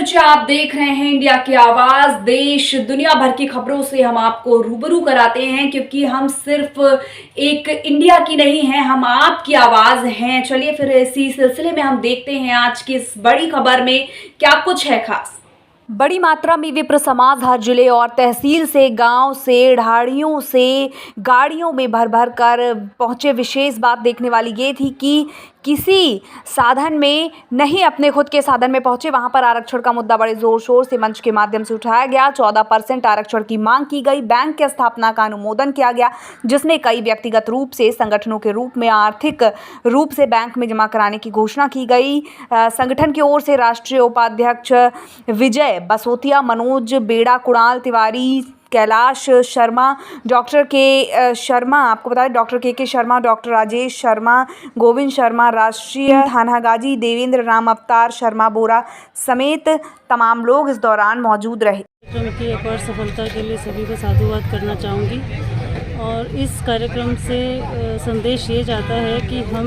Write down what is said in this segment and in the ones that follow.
बच्चे, आप देख रहे हैं इंडिया की आवाज। देश दुनिया भर की खबरों से हम आपको रूबरू कराते हैं, क्योंकि हम सिर्फ एक इंडिया की नहीं हैं, हम आपकी आवाज हैं। चलिए फिर इसी सिलसिले में हम देखते हैं आज की इस बड़ी खबर में क्या कुछ है खास। बड़ी मात्रा में विप्र समाज हर जिले और तहसील से, गांव से, ढाड़ियों से गाड़ियों में भर भर कर पहुंचे। विशेष बात देखने वाली ये थी कि किसी साधन में नहीं, अपने खुद के साधन में पहुंचे। वहां पर आरक्षण का मुद्दा बड़े जोर शोर से मंच के माध्यम से उठाया गया। 14% आरक्षण की मांग की गई। बैंक की स्थापना का अनुमोदन किया गया, जिसमें कई व्यक्तिगत रूप से, संगठनों के रूप में आर्थिक रूप से बैंक में जमा कराने की घोषणा की गई। संगठन की ओर से राष्ट्रीय उपाध्यक्ष विजय बसोतिया, मनोज बेड़ा, कुणाल तिवारी, कैलाश शर्मा, डॉक्टर के शर्मा, आपको बता दें डॉक्टर के शर्मा, डॉक्टर राजेश शर्मा, गोविंद शर्मा, राष्ट्रीय थानागाजी, देवेंद्र राम, अवतार शर्मा बोरा समेत तमाम लोग इस दौरान मौजूद रहे। कार्यक्रम की अपार सफलता के लिए सभी को साधुवाद करना चाहूँगी। और इस कार्यक्रम से संदेश ये जाता है कि हम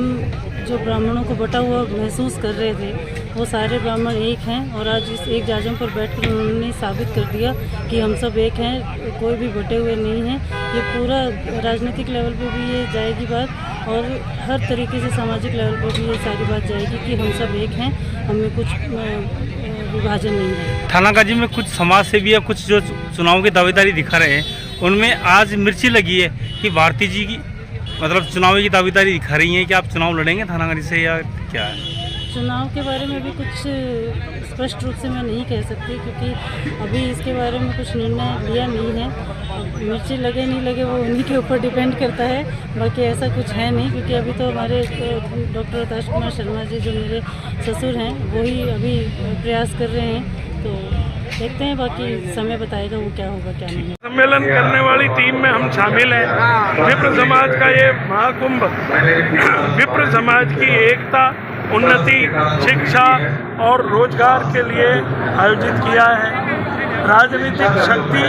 जो ब्राह्मणों को बटा हुआ महसूस कर रहे थे, वो सारे ब्राह्मण एक हैं। और आज इस एक जाजम पर बैठकर उन्होंने साबित कर दिया कि हम सब एक हैं, कोई भी बटे हुए नहीं हैं। ये पूरा राजनीतिक लेवल पे भी ये जाएगी बात, और हर तरीके से सामाजिक लेवल पर भी ये सारी बात जाएगी कि हम सब एक हैं, हमें कुछ विभाजन नहीं है। थानागाजी में कुछ समाज सेवी या कुछ जो चुनाव की दावेदारी दिखा रहे हैं, उनमें आज मिर्ची लगी है कि भारती जी की मतलब चुनाव की दावेदारी दिखा रही हैं कि आप चुनाव लड़ेंगे थानागाजी से, या क्या है? चुनाव के बारे में भी कुछ स्पष्ट रूप से मैं नहीं कह सकती, क्योंकि अभी इसके बारे में कुछ निर्णय लिया नहीं है। मिर्ची लगे नहीं लगे वो उन्हीं के ऊपर डिपेंड करता है, बाकी ऐसा कुछ है नहीं। क्योंकि अभी तो हमारे डॉक्टर अवतार कुमार शर्मा जी जो मेरे ससुर हैं, वही अभी प्रयास कर रहे हैं, तो देखते हैं, बाकी समय बताएगा वो क्या होगा क्या नहीं। सम्मेलन करने वाली टीम में हम शामिल हैं। विप्र समाज का ये महाकुंभ विप्र समाज की एकता, उन्नति, शिक्षा और रोजगार के लिए आयोजित किया है। राजनीतिक शक्ति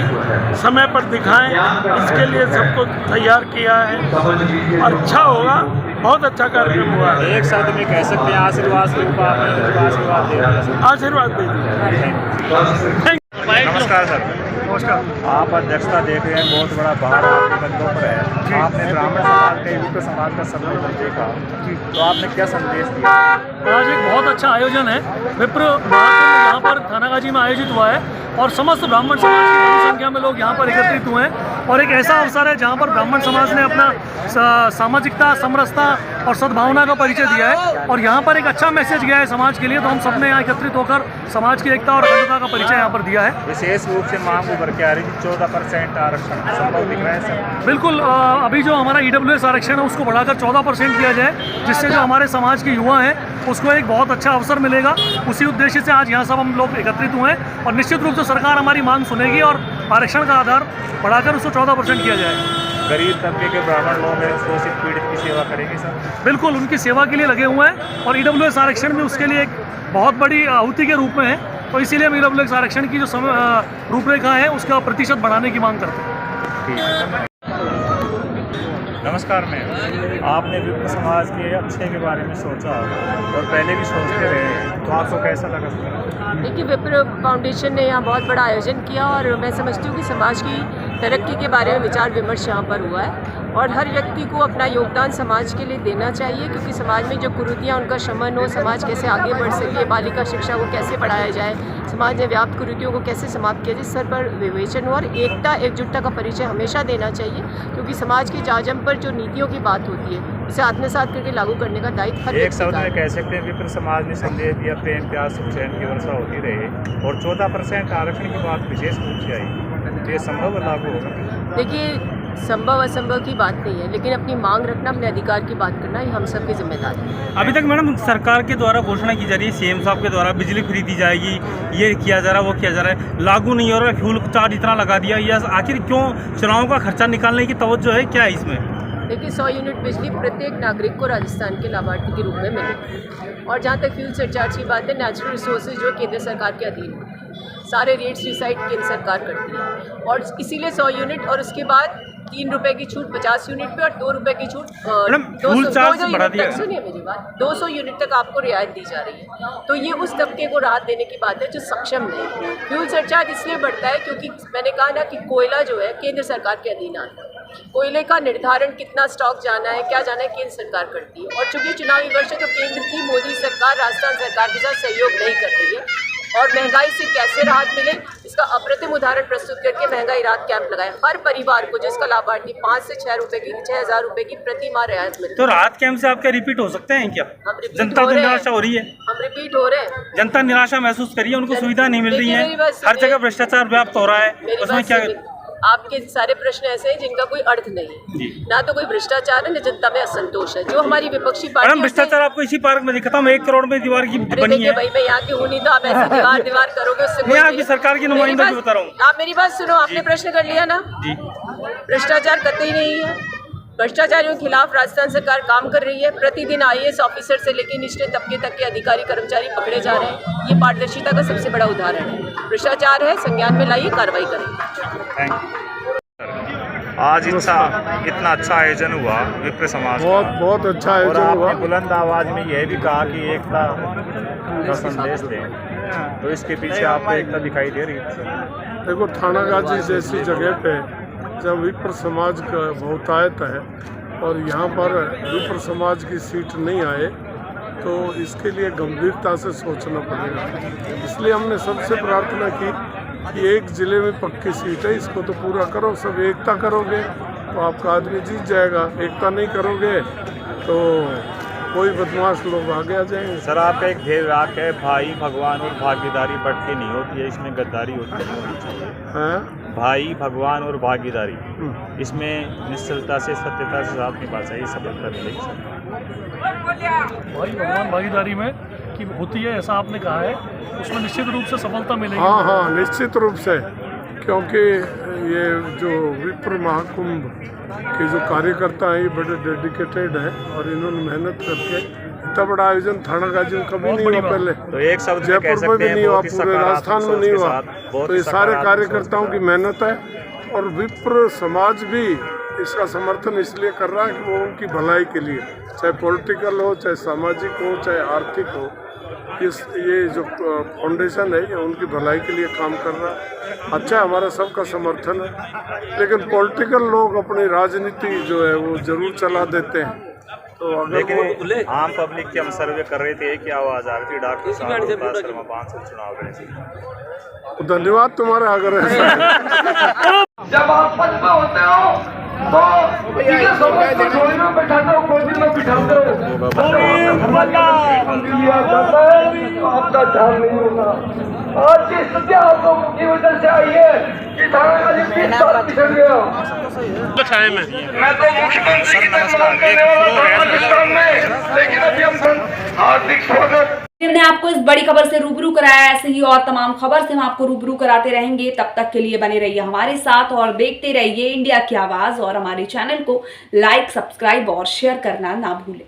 समय पर दिखाएं, इसके लिए सबको तैयार किया है। अच्छा होगा, बहुत अच्छा कार्यक्रम हुआ है। एक शब्द में कह सकते हैं आशीर्वाद स्वरूप आपने आशीर्वाद दे दिया। आशीर्वाद दे। नमस्कार सर। नमस्कार। आप अध्यक्षता देख रहे हैं, बहुत बड़ा भार आपके कंधों पर है। आपने ब्राह्मण समाज के विप्र समाज का सम्मेलन दर्जे का, तो आपने क्या संदेश दिया? आज एक बहुत अच्छा आयोजन है। विप्र महाकुंभ यहाँ पर थानागाजी में आयोजित हुआ है, और समस्त ब्राह्मण समाज की बड़ी संख्या में लोग यहाँ पर एकत्रित हुए हैं। और एक ऐसा अवसर है जहाँ पर ब्राह्मण समाज ने अपना सामाजिकता, समरसता और सद्भावना का परिचय दिया है, और यहाँ पर एक अच्छा मैसेज गया है समाज के लिए। तो हम सब ने यहाँ एकत्रित होकर समाज की एकता और अखंडता का परिचय यहाँ पर दिया है। विशेष रूप से मांग उभर के आ रही थी 14% आरक्षण संभव दिख रहा है सर? बिल्कुल, अभी जो हमारा EWS आरक्षण है उसको बढ़ाकर 14% किया जाए, जिससे जो हमारे समाज के युवा हैं उसको एक बहुत अच्छा अवसर मिलेगा। उसी उद्देश्य से आज यहाँ सब हम लोग एकत्रित हुए हैं, और निश्चित रूप से सरकार हमारी मांग सुनेगी और आरक्षण का आधार बढ़ाकर उसको 14% किया जाएगा। गरीब तबके के ब्राह्मण लोग हैं, शोषित पीड़ित की सेवा करेंगे सर? बिल्कुल, उनकी सेवा के लिए लगे हुए हैं, और EWS आरक्षण भी उसके लिए एक बहुत बड़ी आहुति के रूप में है। तो इसीलिए हम EWS आरक्षण की जो रूपरेखा है उसका प्रतिशत बढ़ाने की मांग करते हैं। ठीक है। नमस्कार मैम, आपने विप्र समाज के अच्छे के बारे में सोचा और पहले भी सोचते रहे, तो आपको कैसा लगा? देखिए, विप्र फाउंडेशन ने यहाँ बहुत बड़ा आयोजन किया, और मैं समझती हूँ कि समाज की तरक्की के बारे में विचार विमर्श यहाँ पर हुआ है, और हर व्यक्ति को अपना योगदान समाज के लिए देना चाहिए, क्योंकि समाज में जो कुरीतियाँ उनका शमन हो, समाज कैसे आगे बढ़ सके, बालिका शिक्षा को कैसे बढ़ाया जाए, समाज में व्याप्त कुरीतियों को कैसे समाप्त किया जाए, इस स्तर पर विवेचन हो। और एकता, एकजुटता का परिचय हमेशा देना चाहिए, क्योंकि समाज के जाजम पर जो नीतियों की बात होती है उसे आत्मसात करके लागू करने का दायित्व हर एक शब्द में कह सकते हैं, विप्र समाज ने संदेश दिया, प्रेम, प्यार, सुख चैन की वर्षा होती रहे, और 14% आरक्षण की बात विशेष रूप से आई, तो ये संभव लागू होगा? देखिए, संभव असंभव की बात नहीं है, लेकिन अपनी मांग रखना, अपने अधिकार की बात करना, ये हम सबकी जिम्मेदारी है। अभी तक मैडम सरकार के द्वारा घोषणा की जा रही है, CM साहब के द्वारा बिजली फ्री दी जाएगी, ये किया जा रहा है, वो किया जा रहा है, लागू नहीं हो रहा है। फ्यूल चार्ज इतना लगा दिया, या आखिर क्यों चुनाव का खर्चा निकालने की तवज्जो है, क्या है इसमें? देखिए, 100 यूनिट बिजली प्रत्येक नागरिक को राजस्थान के लाभार्थी के रूप में मिले। और जहाँ तक फ्यूल सरचार्ज की बात है, नेचुरल रिसोर्सेज जो केंद्र सरकार के अधीन है, सारे रेट्स डिसाइड केंद्र सरकार करती है, और इसीलिए 100 यूनिट और उसके बाद 3 रुपए की छूट 50 यूनिट पे और 2 रुपए की छूट मैडम, फ्यूल चार्ज बढ़ा दिया है। सुनिए मेरी बात, 200 यूनिट तक आपको रियायत दी जा रही है। तो ये उस तबके को राहत देने की बात है जो सक्षम नहीं। फ्यूल सरचार्ज इसलिए बढ़ता है क्योंकि मैंने कहा ना कि कोयला जो है केंद्र सरकार के अधीन आता है। कोयले का निर्धारण कितना स्टॉक जाना है, क्या जाना है, केंद्र सरकार करती है। और चूंकि चुनावी वर्ष है तो केंद्र की मोदी सरकार राजस्थान सरकार के साथ सहयोग नहीं कर रही है। और महंगाई से कैसे राहत मिले इसका अप्रतिम उदाहरण प्रस्तुत करके महंगाई राहत कैंप लगाया। हर परिवार को जिसका लाभार्थी 5 से 6 रुपए की 6,000 रुपए की प्रति माह रियायत मिलती है। तो राहत कैंप से आपके रिपीट हो सकते हैं क्या? हम रिपीट जनता हो तो रहे हैं। निराशा हो रही है। हम रिपीट हो रहे हैं। जनता निराशा महसूस करी है, उनको सुविधा नहीं मिल रही देखिए है, मेरी बात हर सुनिए। जगह भ्रष्टाचार व्याप्त हो रहा है, मेरी उसमें बात क्या? सुनिए। आपके सारे प्रश्न ऐसे हैं जिनका कोई अर्थ नहीं जी। है। ना तो कोई भ्रष्टाचार है, ना जनता में असंतोष है। जो हमारी विपक्षी मैडम, पार्टी भ्रष्टाचार आपको इसी पार्क में दिखा था, 1 करोड़ में दीवार की बनी देखिए है। भाई, मैं यहाँ की हूँ नहीं तो आप ऐसे दीवार करोगे उससे मैं आपकी सरकार की नुमाइंदा भी बता रहा हूँ। आप मेरी बात सुनो, आपने प्रश्न कर लिया ना जी। भ्रष्टाचार कतई नहीं है। भ्रष्टाचारियों के खिलाफ राजस्थान सरकार काम कर रही है। प्रतिदिन IAS ऑफिसर से लेकर निचले तबके तक के अधिकारी कर्मचारी पकड़े जा रहे हैं। ये पारदर्शिता का सबसे बड़ा उदाहरण है। भ्रष्टाचार है, संज्ञान में लाइए, कार्रवाई करें। Thank you. आज इतना अच्छा आयोजन हुआ विप्र समाज का। बहुत अच्छा और आयोजन हुआ। आपने बुलंद आवाज में यह भी कहा कि एकता का संदेश दें, तो इसके पीछे आपको एकता दिखाई दे रही है? देखो, थानागाजी जैसी जगह पे जब विप्र समाज का बहुतायत है और यहाँ पर विप्र समाज की सीट नहीं आए तो इसके लिए गंभीरता से सोचना पड़ेगा। इसलिए हमने सबसे प्रार्थना की कि एक ज़िले में पक्की सीट है, इसको तो पूरा करो। सब एकता करोगे तो आपका आदमी जीत जाएगा। एकता नहीं करोगे तो कोई बदमाश लोग आगे आ जाएंगे। सर, आपका एक ध्येय वाक्य है, भाई भगवान और भागीदारी बढ़ के नहीं होती है, इसमें गद्दारी होती है। हैं? भाई भगवान और भागीदारी, इसमें निश्चलता से सत्यता से साथ निभा चाहिए, सफलता मिलेगी। भाई भगवान भागीदारी में कि होती है, ऐसा आपने कहा है, उसमें निश्चित रूप से सफलता मिलेगी। हाँ, निश्चित रूप से, क्योंकि ये जो विप्र महाकुंभ के जो कार्यकर्ता हैं ये बड़े डेडिकेटेड हैं और इन्होंने मेहनत करके इतना बड़ा आयोजन थानागाजी में कभी नहीं हुआ पहले। तो एक शब्द में कह जयपुर में सकते भी हैं, नहीं हुआ, बहुत ही पूरे राजस्थान में नहीं हुआ। तो ये सारे कार्यकर्ताओं की मेहनत है और विप्र समाज भी इसका समर्थन इसलिए कर रहा है कि वो उनकी भलाई के लिए, चाहे पॉलिटिकल हो, चाहे सामाजिक हो, चाहे आर्थिक हो, ये जो फाउंडेशन है ये उनकी भलाई के लिए काम कर रहा है। अच्छा, हमारा सबका समर्थन है, लेकिन पॉलिटिकल लोग अपनी राजनीति जो है वो जरूर चला देते हैं। तो अगर लेकिन आम पब्लिक की हम सर्वे कर रहे थे कि आवाज आ रही थी डॉक्टर शर्मा 5 से चुनाव लड़े थे। धन्यवाद तुम्हारा। अगर जब आप पद पे होते हो तो थोड़ी में बैठाते हो, कोई में बिठाते हो, लिया जाता है तो आपका ध्यान नहीं होगा। आज की स्थिति आप लोगों की वजह से आई है कि थानागाजी 20 साल पिछड़ गया। मैं तो मुख्यमंत्री की मांग करने वाला था पाकिस्तान में, लेकिन अभी हम हार्दिक स्वागत। हमने आपको इस बड़ी खबर से रूबरू कराया। ऐसे ही और तमाम खबर से हम आपको रूबरू कराते रहेंगे। तब तक के लिए बने रहिए हमारे साथ और देखते रहिए इंडिया की आवाज और हमारे चैनल को लाइक, सब्सक्राइब और शेयर करना ना भूलें।